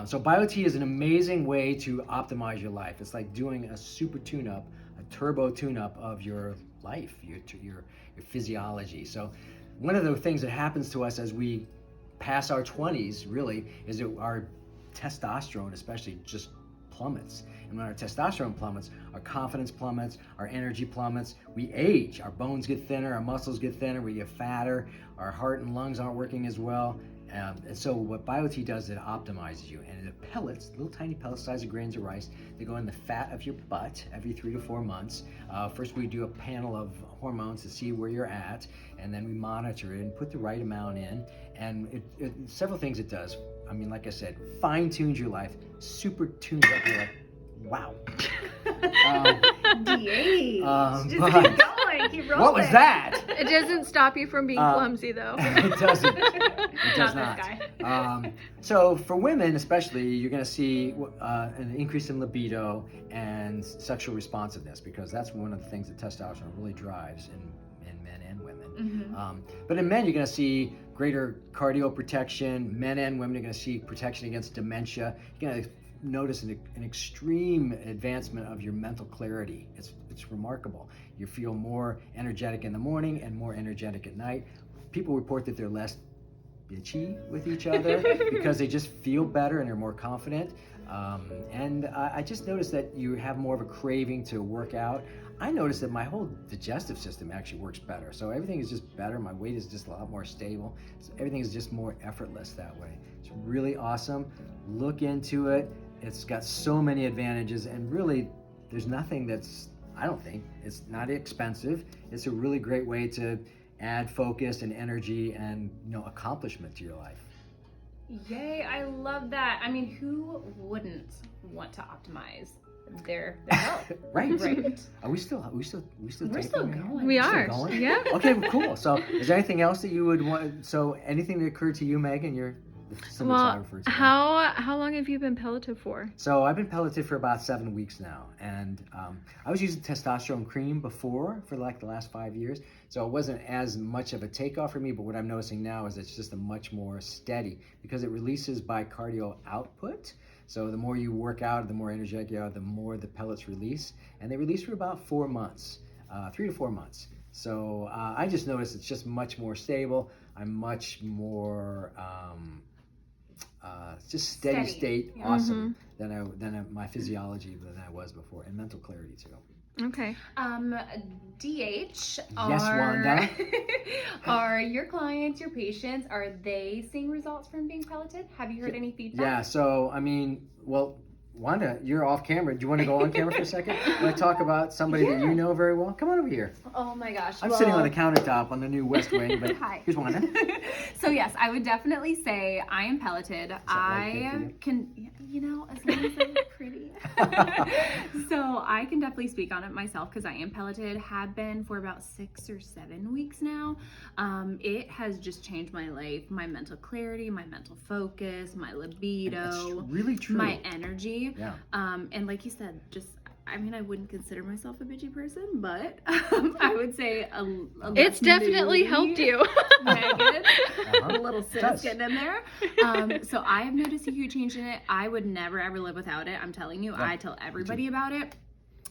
So Biote is an amazing way to optimize your life. It's like doing a super tune-up, a turbo tune-up of your life, your physiology. So one of the things that happens to us as we pass our 20s really is that our testosterone especially just plummets. And when our testosterone plummets, our confidence plummets, our energy plummets, we age, our bones get thinner, our muscles get thinner, we get fatter, our heart and lungs aren't working as well. And so what Biote does, it optimizes you, and it pellets, little tiny pellets size of grains of rice. They go in the fat of your butt every 3 to 4 months. First we do a panel of hormones to see where you're at, and then we monitor it and put the right amount in. And several things it does. I mean, like I said, fine tunes your life, super tunes up your life. Wow. DH. Just keep going. Keep rolling. What was that? It doesn't stop you from being clumsy, though. It doesn't. It does not. This guy. So for women especially, you're going to see an increase in libido and sexual responsiveness, because that's one of the things that testosterone really drives in men and women. Mm-hmm. But in men, you're going to see greater cardio protection. Men and women are going to see protection against dementia. You're going to notice an extreme advancement of your mental clarity. It's remarkable. You feel more energetic in the morning and more energetic at night. People report that they're less bitchy with each other because they just feel better and they're more confident. And I just noticed that you have more of a craving to work out. I noticed that my whole digestive system actually works better. So everything is just better. My weight is just a lot more stable. So everything is just more effortless that way. It's really awesome. Look into it. It's got so many advantages, and really there's nothing that's, I don't think, it's not expensive. It's a really great way to add focus and energy and accomplishment to your life. Yay, I love that. I mean, who wouldn't want to optimize their health? Right. Right. Are we still We're still going. We Still are. going? Yeah. Okay, cool. So is there anything else that you would want? So anything that occurred to you, Megan? You're the cinematographer. Well, today. how long have you been pelleted for? So I've been pelleted for about 7 weeks now, and I was using testosterone cream before for like the last 5 years, so it wasn't as much of a takeoff for me. But what I'm noticing now is it's just a much more steady, because it releases by cardio output. So the more you work out, the more energetic you are, the more the pellets release, and they release for about 4 months, 3 to 4 months. So I just noticed it's just much more stable. I'm much more just steady state, Yeah. awesome than my physiology than I was before, and mental clarity too. Okay. DH, Yes, Wanda. are your clients, your patients, are they seeing results from being pelleted? Have you heard any feedback? Yeah, so I mean, well, Wanda, you're off camera. Do you want to go on camera for a second? Want to talk about somebody that you know very well? Come on over here. Oh my gosh. I'm sitting on the countertop on the new West Wing, but Hi. here's Wanda. So yes, I would definitely say I am pelleted. right, I can, as long as I'm pretty. So I can definitely speak on it myself, because I am pelleted, have been for about 6 or 7 weeks now. It has just changed my life, my mental clarity, my mental focus, my libido. That's really true. My energy. Yeah. And like you said, I wouldn't consider myself a bitchy person, but I would say It's definitely helped you. Megan, a little sis Does. getting in there. So I have noticed a huge change in it. I would never ever live without it. I'm telling you, I tell everybody about it.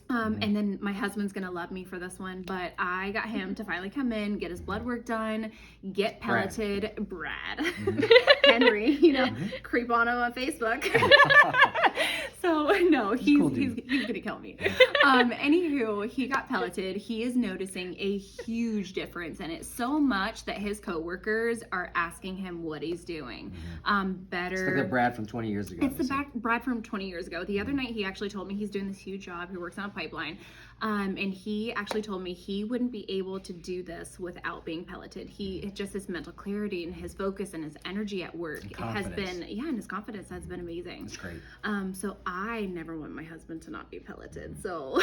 And then my husband's gonna love me for this one, but I got him to finally come in, get his blood work done, get pelleted. Brad. Henry, creep on him on Facebook. So no, he's gonna kill me. Anywho, he got pelleted. He is noticing a huge difference in it, so much that his coworkers are asking him what he's doing. Better. It's like the Brad from 20 years ago. It's the Brad from 20 years ago. The other night, he actually told me he's doing this huge job. He works on a pipeline. And he actually told me he wouldn't be able to do this without being pelleted. Just his mental clarity and his focus and his energy at work has been, and his confidence has been amazing. That's great. So I never want my husband to not be pelleted. So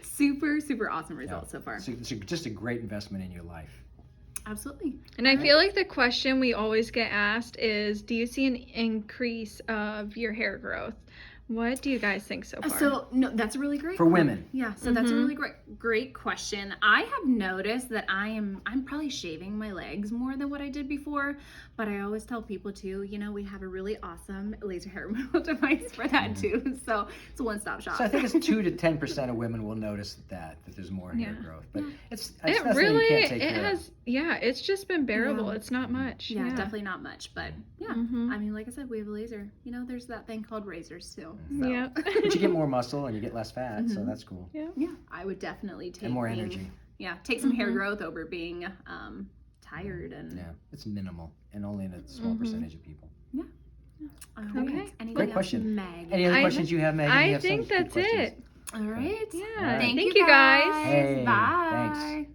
super, super awesome results so far. So it's just a great investment in your life. Absolutely. And I feel like the question we always get asked is, do you see an increase of your hair growth What do you guys think so far? So no, that's a really great For women. Yeah, so that's a really great question. I have noticed that I'm probably shaving my legs more than what I did before, but I always tell people too, you know, we have a really awesome laser hair removal device for that too. So it's a one-stop shop. So I think it's 2 to 10% of women will notice that there's more hair growth, but it's it something really, you can't take it care has, it's just been bearable. It's not much. Yeah, definitely not much, but I mean, like I said, we have a laser. You know, there's that thing called razors too. So. Yeah. But you get more muscle and you get less fat, so that's cool. Yeah. Yeah, I would definitely take And more energy. Yeah, take some hair growth over being tired and. Yeah, it's minimal and only in a small percentage of people. Yeah. Okay. Great question. Meg? Any other questions you have, Megan? You I have some think good that's questions? it. All right. Yeah. All right. Thank you guys. Hey, Bye. thanks.